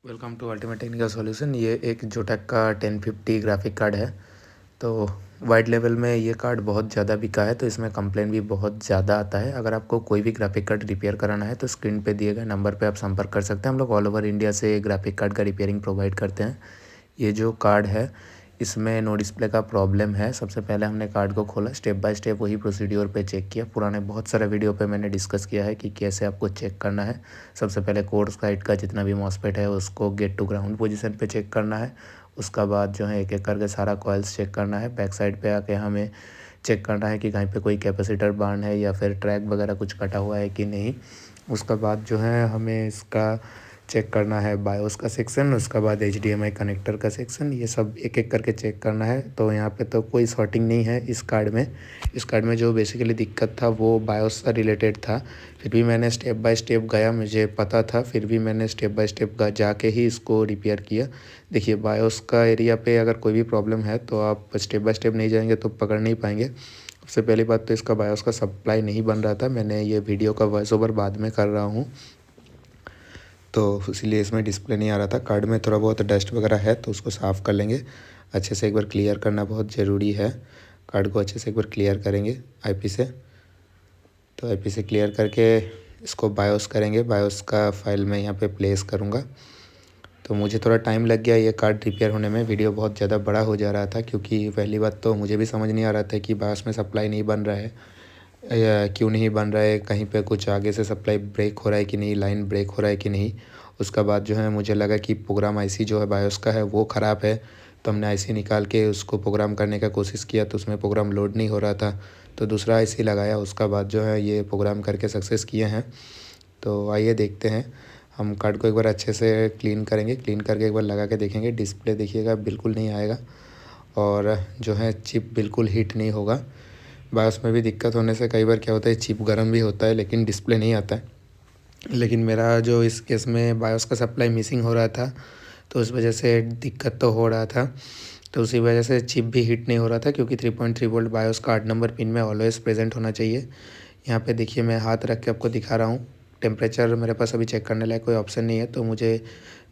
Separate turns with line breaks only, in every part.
Welcome to ultimate technical solution. ये एक जोटेक का 1050 ग्राफिक कार्ड है। तो वाइड लेवल में ये कार्ड बहुत ज़्यादा बिका है, तो इसमें कंप्लेन भी बहुत ज़्यादा आता है। अगर आपको कोई भी ग्राफिक कार्ड रिपेयर कराना है तो स्क्रीन पे दिए गए नंबर पे आप संपर्क कर सकते हैं। हम लोग ऑल ओवर इंडिया से ग्राफिक कार्ड का रिपेयरिंग प्रोवाइड करते हैं। ये जो कार्ड है इसमें नो डिस्प्ले का प्रॉब्लम है। सबसे पहले हमने कार्ड को खोला, स्टेप बाय स्टेप वही प्रोसीड्योर पे चेक किया। पुराने बहुत सारे वीडियो पे मैंने डिस्कस किया है कि कैसे आपको चेक करना है। सबसे पहले कोर साइड का जितना भी मॉसफेट है उसको गेट टू ग्राउंड पोजीशन पे चेक करना है। उसका बाद जो है एक एक करके सारा कॉइल्स चेक करना है। बैक साइड पे आके हमें चेक करना है कि कहीं पे कोई कैपेसिटर बर्न है या फिर ट्रैक वगैरह कुछ कटा हुआ है कि नहीं। उसका बाद जो है हमें इसका चेक करना है बायोस का सेक्शन, उसका बाद एचडीएमआई कनेक्टर का सेक्शन, ये सब एक एक करके चेक करना है। तो यहाँ पे तो कोई सॉर्टिंग नहीं है इस कार्ड में। इस कार्ड में जो बेसिकली दिक्कत था वो बायोस से रिलेटेड था। फिर भी मैंने स्टेप बाय स्टेप गया, मुझे पता था, फिर भी मैंने स्टेप बाय स्टेप जाके ही इसको रिपेयर किया। देखिए बायोस का एरिया पे अगर कोई भी प्रॉब्लम है तो आप स्टेप बाय स्टेप नहीं जाएंगे तो पकड़ नहीं पाएंगे। सबसे पहली बात तो इसका बायोस का सप्लाई नहीं बन रहा था। मैंने ये वीडियो का वॉइस ओवर बाद में कर रहा हूँ, तो इसीलिए इसमें डिस्प्ले नहीं आ रहा था। कार्ड में थोड़ा बहुत डस्ट वगैरह है तो उसको साफ़ कर लेंगे। अच्छे से एक बार क्लियर करना बहुत ज़रूरी है। कार्ड को अच्छे से एक बार क्लियर करेंगे आईपी से। तो आईपी से क्लियर करके इसको बायोस करेंगे। बायोस का फाइल मैं यहाँ पे प्लेस करूँगा। तो मुझे थोड़ा टाइम लग गया ये कार्ड रिपेयर होने में। वीडियो बहुत ज़्यादा बड़ा हो जा रहा था क्योंकि पहली बात तो मुझे भी समझ नहीं आ रहा था कि बायोस में सप्लाई नहीं बन रहा है या क्यों नहीं बन रहा है, कहीं पे कुछ आगे से सप्लाई ब्रेक हो रहा है कि नहीं, लाइन ब्रेक हो रहा है कि नहीं। उसका बाद जो है मुझे लगा कि प्रोग्राम आईसी जो है बायोस का है वो ख़राब है। तो हमने आईसी निकाल के उसको प्रोग्राम करने का कोशिश किया तो उसमें प्रोग्राम लोड नहीं हो रहा था, तो दूसरा आईसी लगाया। उसका बाद जो है ये प्रोग्राम करके सक्सेस किए हैं। तो आइए देखते हैं। हम कार्ड को एक बार अच्छे से क्लीन करेंगे, क्लीन करके एक बार लगा के देखेंगे। डिस्प्ले देखिएगा बिल्कुल नहीं आएगा और जो है चिप बिल्कुल हीट नहीं होगा। बायोस में भी दिक्कत होने से कई बार क्या होता है चिप गर्म भी होता है लेकिन डिस्प्ले नहीं आता है। लेकिन मेरा जो इस केस में बायोस का सप्लाई मिसिंग हो रहा था तो उस वजह से दिक्कत तो हो रहा था। तो उसी वजह से चिप भी हीट नहीं हो रहा था क्योंकि 3.3 वोल्ट बायोस का 8 नंबर पिन में ऑलवेज़ प्रेजेंट होना चाहिए। यहाँ पे देखिए मैं हाथ रख के आपको दिखा रहा हूँ। टेम्परेचर मेरे पास अभी चेक करने लायक कोई ऑप्शन नहीं है तो मुझे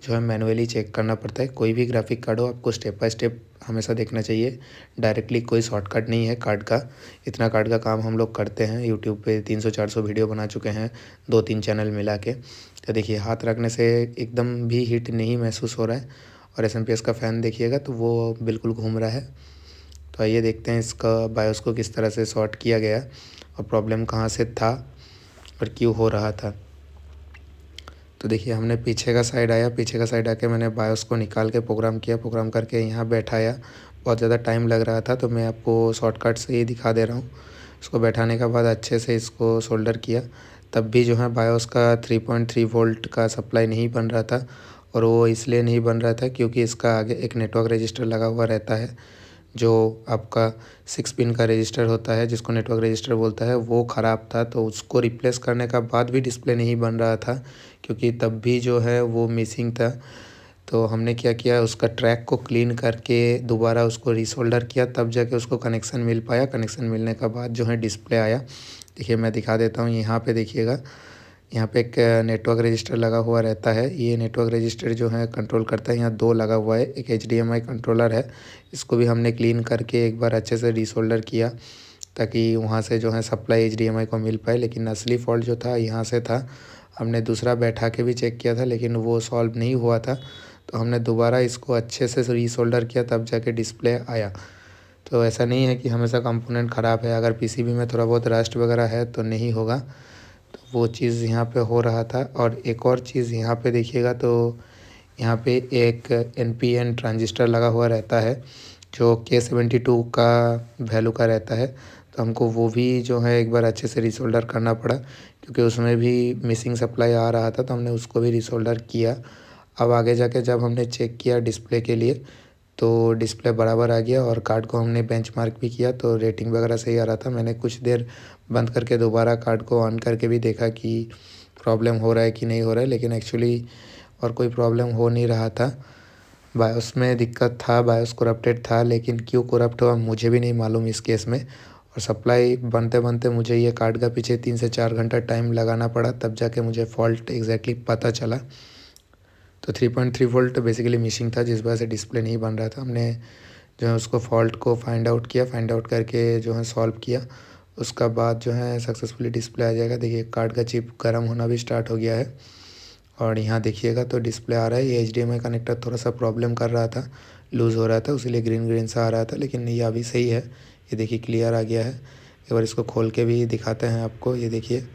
जो है मैनुअली चेक करना पड़ता है। कोई भी ग्राफिक कार्ड हो आपको स्टेप बाय स्टेप हमेशा देखना चाहिए। डायरेक्टली कोई शॉर्टकट नहीं है कार्ड का। इतना कार्ड का काम हम लोग करते हैं, यूट्यूब पे 300-400 वीडियो बना चुके हैं, 2-3 चैनल मिला के। तो देखिए हाथ रखने से एकदम भी हीट नहीं महसूस हो रहा है। और एसएमपीएस का फ़ैन देखिएगा तो वो बिल्कुल घूम रहा है। तो आइए देखते हैं इसका बायोस को किस तरह से सॉर्ट किया गया और प्रॉब्लम कहाँ से था और क्यों हो रहा था। तो देखिए हमने पीछे का साइड आया, पीछे का साइड आके मैंने बायोस को निकाल के प्रोग्राम किया, प्रोग्राम करके यहाँ बैठाया। बहुत ज़्यादा टाइम लग रहा था तो मैं आपको शॉर्टकट से ही दिखा दे रहा हूँ। उसको बैठाने के बाद अच्छे से इसको सोल्डर किया। तब भी जो है बायोस का 3.3 वोल्ट का सप्लाई नहीं बन रहा था। और वो इसलिए नहीं बन रहा था क्योंकि इसका आगे एक नेटवर्क रजिस्टर लगा हुआ रहता है, जो आपका 6 पिन का रजिस्टर होता है जिसको नेटवर्क रजिस्टर बोलता है, वो ख़राब था। तो उसको रिप्लेस करने का बाद भी डिस्प्ले नहीं बन रहा था क्योंकि तब भी जो है वो मिसिंग था। तो हमने क्या किया, उसका ट्रैक को क्लीन करके दोबारा उसको रीसोल्डर किया, तब जाके उसको कनेक्शन मिल पाया। कनेक्शन मिलने का बाद जो है डिस्प्ले आया। देखिए मैं दिखा देता हूँ, यहाँ पे देखिएगा, यहाँ पे एक नेटवर्क रजिस्टर लगा हुआ रहता है। ये नेटवर्क रजिस्टर जो है कंट्रोल करता है। यहाँ 2 लगा हुआ है, एक एचडीएमआई कंट्रोलर है। इसको भी हमने क्लीन करके एक बार अच्छे से रीसोल्डर किया ताकि वहाँ से जो है सप्लाई एचडीएमआई को मिल पाए। लेकिन असली फ़ॉल्ट जो था यहाँ से था। हमने दूसरा बैठा के भी चेक किया था लेकिन वो सॉल्व नहीं हुआ था। तो हमने दोबारा इसको अच्छे से रीसोल्डर किया तब जाके डिस्प्ले आया। तो ऐसा नहीं है कि हमेशा कंपोनेंट ख़राब है। अगर पीसीबी में थोड़ा बहुत रस्ट वगैरह है तो नहीं होगा। तो वो चीज़ यहाँ पे हो रहा था। और एक और चीज़ यहाँ पे देखिएगा तो यहाँ पे एक एनपीएन ट्रांजिस्टर लगा हुआ रहता है जो K72 का वैल्यू का रहता है। तो हमको वो भी जो है एक बार अच्छे से रीसोल्डर करना पड़ा क्योंकि उसमें भी मिसिंग सप्लाई आ रहा था, तो हमने उसको भी रीसोल्डर किया। अब आगे जाके जब हमने चेक किया डिस्प्ले के लिए तो डिस्प्ले बराबर आ गया और कार्ड को हमने बेंचमार्क भी किया तो रेटिंग वगैरह सही आ रहा था। मैंने कुछ देर बंद करके दोबारा कार्ड को ऑन करके भी देखा कि प्रॉब्लम हो रहा है कि नहीं हो रहा है, लेकिन एक्चुअली और कोई प्रॉब्लम हो नहीं रहा था। बायोस में दिक्कत था, बायोस करप्टेड था, लेकिन क्यों करप्ट हुआ मुझे भी नहीं मालूम इस केस में। और सप्लाई बनते बनते मुझे ये कार्ड का पीछे 3 से 4 घंटा टाइम लगाना पड़ा, तब जाके मुझे फ़ॉल्ट एग्जैक्टली पता चला। तो 3.3 वोल्ट बेसिकली मिसिंग था, जिस वजह से डिस्प्ले नहीं बन रहा था। हमने जो है उसको फॉल्ट को फाइंड आउट किया, फाइंड आउट करके जो है सॉल्व किया। उसका बाद जो है सक्सेसफुली डिस्प्ले आ जाएगा। देखिए कार्ड का चिप गर्म होना भी स्टार्ट हो गया है और यहाँ देखिएगा तो डिस्प्ले आ रहा है। ये HDMI कनेक्टर थोड़ा सा प्रॉब्लम कर रहा था, लूज़ हो रहा था, इसीलिए ग्रीन ग्रीन सा आ रहा था, लेकिन ये अभी सही है। ये देखिए क्लियर आ गया है। एक बार इसको खोल के भी दिखाते हैं आपको। ये देखिए